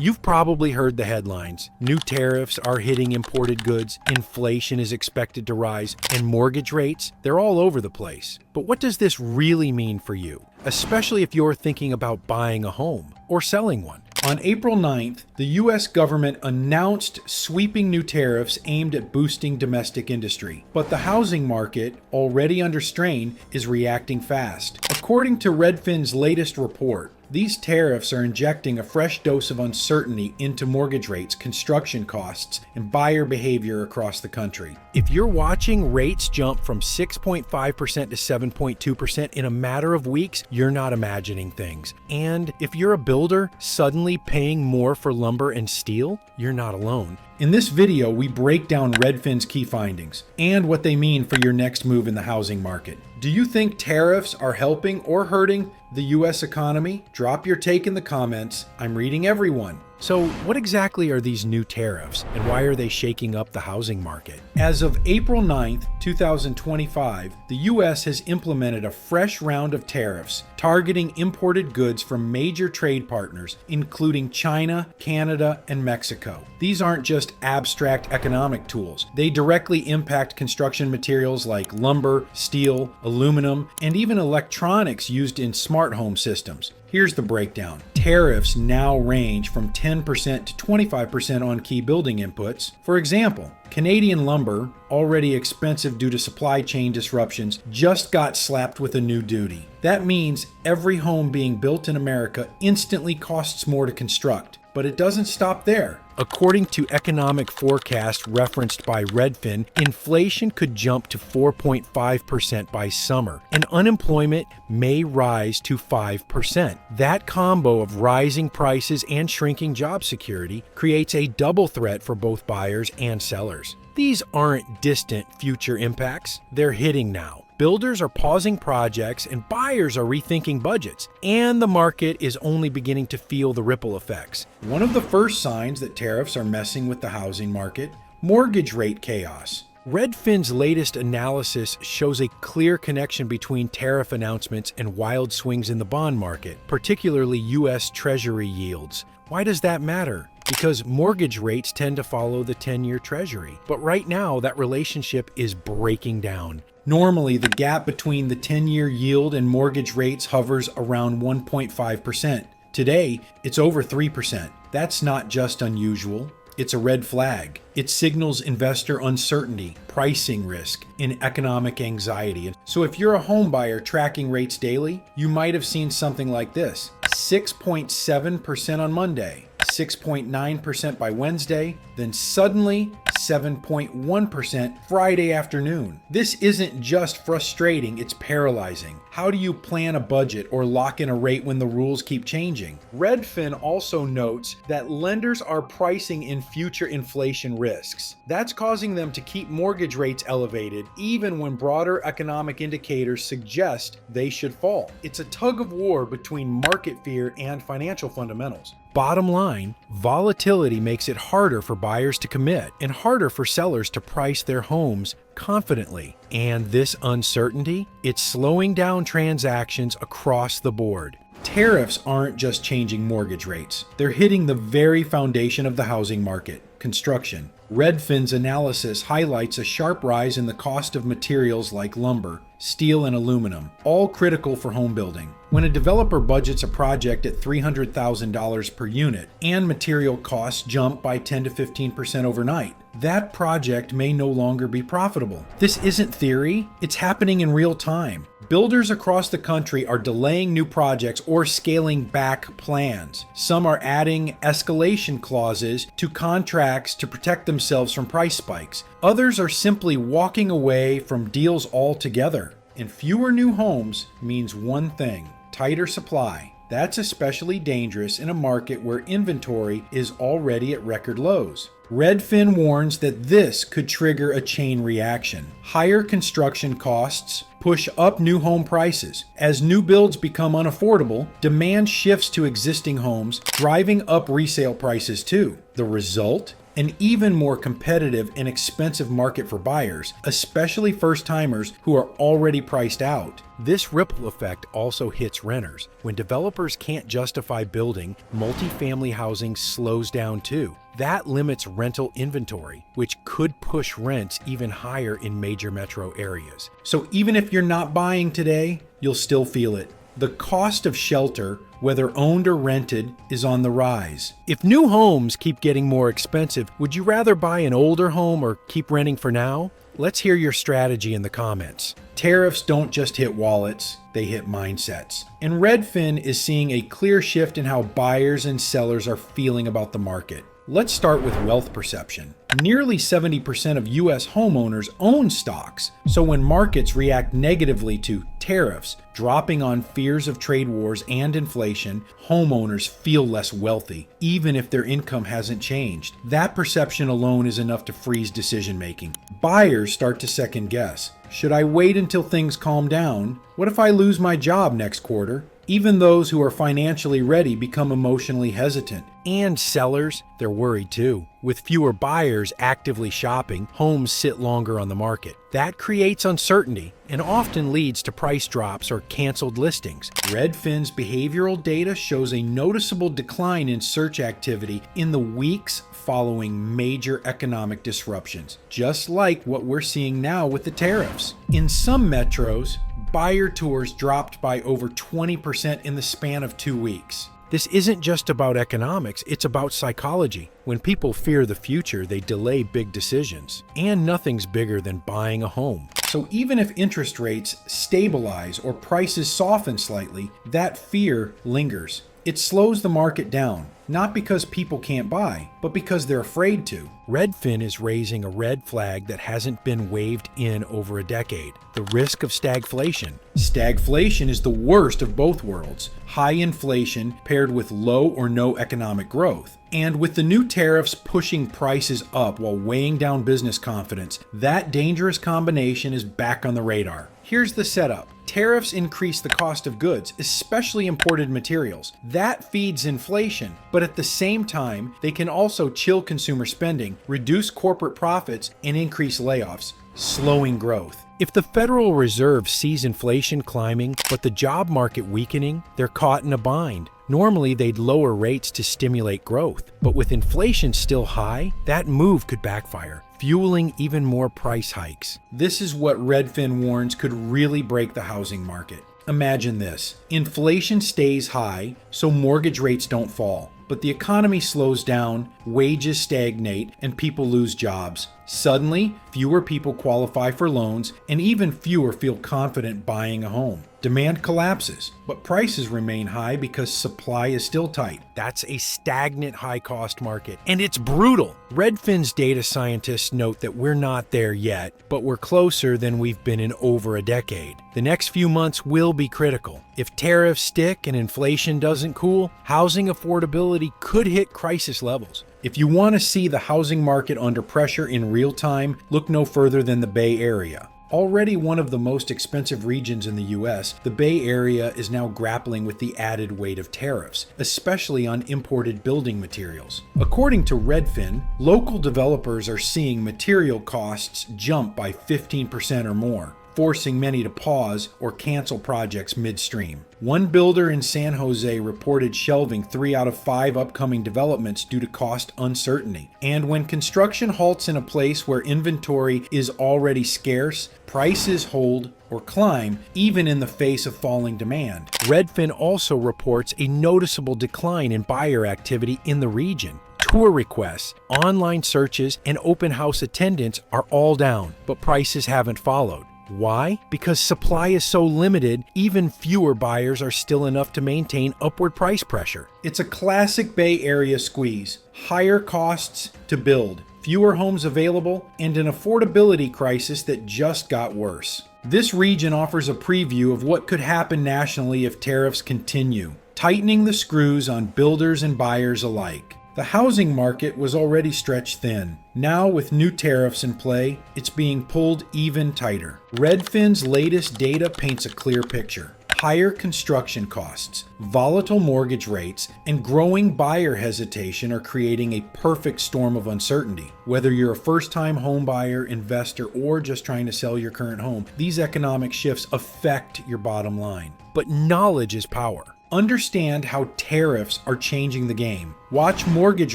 You've probably heard the headlines. New tariffs are hitting imported goods, inflation is expected to rise, and mortgage rates, they're all over the place. But what does this really mean for you, especially if you're thinking about buying a home or selling one? On April 9th, the U.S. government announced sweeping new tariffs aimed at boosting domestic industry. But the housing market, already under strain, is reacting fast. According to Redfin's latest report, these tariffs are injecting a fresh dose of uncertainty into mortgage rates, construction costs, and buyer behavior across the country. If you're watching rates jump from 6.5% to 7.2% in a matter of weeks, you're not imagining things. And if you're a builder suddenly paying more for lumber and steel, you're not alone. In this video, we break down Redfin's key findings and what they mean for your next move in the housing market. Do you think tariffs are helping or hurting the U.S. economy? Drop your take in the comments. I'm reading everyone. So what exactly are these new tariffs and why are they shaking up the housing market? As of April 9th, 2025, the U.S. has implemented a fresh round of tariffs targeting imported goods from major trade partners, including China, Canada, and Mexico. These aren't just abstract economic tools. They directly impact construction materials like lumber, steel, aluminum, and even electronics used in smart home systems. Here's the breakdown. Tariffs now range from 10% to 25% on key building inputs. For example, Canadian lumber, already expensive due to supply chain disruptions, just got slapped with a new duty. That means every home being built in America instantly costs more to construct. But it doesn't stop there. According to economic forecast referenced by Redfin, inflation could jump to 4.5% by summer, and unemployment may rise to 5%. That combo of rising prices and shrinking job security creates a double threat for both buyers and sellers. These aren't distant future impacts, they're hitting now. Builders are pausing projects and buyers are rethinking budgets, and the market is only beginning to feel the ripple effects. One of the first signs that tariffs are messing with the housing market: mortgage rate chaos. Redfin's latest analysis shows a clear connection between tariff announcements and wild swings in the bond market, particularly U.S. Treasury yields. Why does that matter? Because mortgage rates tend to follow the 10-year Treasury. But right now, that relationship is breaking down. Normally, the gap between the 10-year yield and mortgage rates hovers around 1.5%. Today, it's over 3%. That's not just unusual. It's a red flag. It signals investor uncertainty, pricing risk, and economic anxiety. So if you're a home buyer tracking rates daily, you might have seen something like this: 6.7% on Monday, 6.9% by Wednesday, then suddenly 7.1% Friday afternoon. This isn't just frustrating, it's paralyzing. How do you plan a budget or lock in a rate when the rules keep changing? Redfin also notes that lenders are pricing in future inflation risks. That's causing them to keep mortgage rates elevated even when broader economic indicators suggest they should fall. It's a tug of war between market fear and financial fundamentals. Bottom line, volatility makes it harder for buyers to commit and harder for sellers to price their homes confidently. And this uncertainty, it's slowing down transactions across the board. Tariffs aren't just changing mortgage rates. They're hitting the very foundation of the housing market: construction. Redfin's analysis highlights a sharp rise in the cost of materials like lumber, steel, and aluminum, all critical for home building. When a developer budgets a project at $300,000 per unit and material costs jump by 10 to 15% overnight, that project may no longer be profitable. This isn't theory, it's happening in real time. Builders across the country are delaying new projects or scaling back plans. Some are adding escalation clauses to contracts to protect themselves from price spikes. Others are simply walking away from deals altogether. And fewer new homes means one thing: tighter supply. That's especially dangerous in a market where inventory is already at record lows. Redfin warns that this could trigger a chain reaction. Higher construction costs push up new home prices. As new builds become unaffordable, demand shifts to existing homes, driving up resale prices too. The result? an even more competitive and expensive market for buyers, especially first-timers who are already priced out. This ripple effect also hits renters. When developers can't justify building, multifamily housing slows down too. That limits rental inventory, which could push rents even higher in major metro areas. So even if you're not buying today, you'll still feel it. The cost of shelter, whether owned or rented, is on the rise. If new homes keep getting more expensive, would you rather buy an older home or keep renting for now? Let's hear your strategy in the comments. Tariffs don't just hit wallets, they hit mindsets. And Redfin is seeing a clear shift in how buyers and sellers are feeling about the market. Let's start with wealth perception. Nearly 70% of US homeowners own stocks, so when markets react negatively to tariffs, dropping on fears of trade wars and inflation, homeowners feel less wealthy, even if their income hasn't changed. That perception alone is enough to freeze decision making. Buyers start to second guess. Should I wait until things calm down? What if I lose my job next quarter? Even those who are financially ready become emotionally hesitant. And sellers, they're worried too. With fewer buyers actively shopping, homes sit longer on the market. That creates uncertainty and often leads to price drops or canceled listings. Redfin's behavioral data shows a noticeable decline in search activity in the weeks following major economic disruptions, just like what we're seeing now with the tariffs. In some metros, buyer tours dropped by over 20% in the span of 2 weeks. This isn't just about economics, it's about psychology. When people fear the future, they delay big decisions. And nothing's bigger than buying a home. So even if interest rates stabilize or prices soften slightly, that fear lingers. It slows the market down, not because people can't buy, but because they're afraid to. Redfin is raising a red flag that hasn't been waved in over a decade: the risk of stagflation. Stagflation is the worst of both worlds: high inflation paired with low or no economic growth. And with the new tariffs pushing prices up while weighing down business confidence, that dangerous combination is back on the radar. Here's the setup. Tariffs increase the cost of goods, especially imported materials. That feeds inflation, but at the same time, they can also chill consumer spending, reduce corporate profits, and increase layoffs, slowing growth. If the Federal Reserve sees inflation climbing, but the job market weakening, they're caught in a bind. Normally, they'd lower rates to stimulate growth, but with inflation still high, that move could backfire, fueling even more price hikes. This is what Redfin warns could really break the housing market. Imagine this: inflation stays high, so mortgage rates don't fall. But the economy slows down, wages stagnate, and people lose jobs. Suddenly, fewer people qualify for loans, and even fewer feel confident buying a home. Demand collapses, but prices remain high because supply is still tight. That's a stagnant high-cost market, and it's brutal. Redfin's data scientists note that we're not there yet, but we're closer than we've been in over a decade. The next few months will be critical. If tariffs stick and inflation doesn't cool, housing affordability could hit crisis levels. If you want to see the housing market under pressure in real time, look no further than the Bay Area. Already one of the most expensive regions in the US, the Bay Area is now grappling with the added weight of tariffs, especially on imported building materials. According to Redfin, local developers are seeing material costs jump by 15% or more, forcing many to pause or cancel projects midstream. One builder in San Jose reported shelving 3 out of 5 upcoming developments due to cost uncertainty. And when construction halts in a place where inventory is already scarce, prices hold or climb even in the face of falling demand. Redfin also reports a noticeable decline in buyer activity in the region. Tour requests, online searches, and open house attendance are all down, but prices haven't followed. Why? Because supply is so limited, even fewer buyers are still enough to maintain upward price pressure. It's a classic Bay Area squeeze: higher costs to build, fewer homes available, and an affordability crisis that just got worse. This region offers a preview of what could happen nationally if tariffs continue, tightening the screws on builders and buyers alike. The housing market was already stretched thin. Now, with new tariffs in play, it's being pulled even tighter. Redfin's latest data paints a clear picture. Higher construction costs, volatile mortgage rates, and growing buyer hesitation are creating a perfect storm of uncertainty. Whether you're a first-time homebuyer, investor, or just trying to sell your current home, these economic shifts affect your bottom line. But knowledge is power. Understand how tariffs are changing the game. Watch mortgage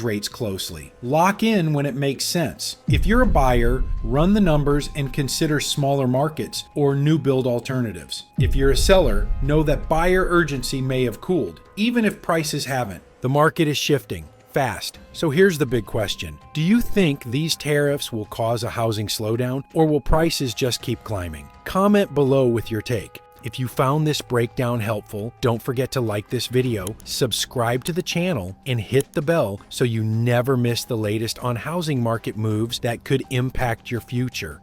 rates closely. Lock in when it makes sense. If you're a buyer, run the numbers and consider smaller markets or new build alternatives. If you're a seller, know that buyer urgency may have cooled, even if prices haven't. The market is shifting fast. So here's the big question. Do you think these tariffs will cause a housing slowdown, or will prices just keep climbing? Comment below with your take. If you found this breakdown helpful, don't forget to like this video, subscribe to the channel, and hit the bell so you never miss the latest on housing market moves that could impact your future.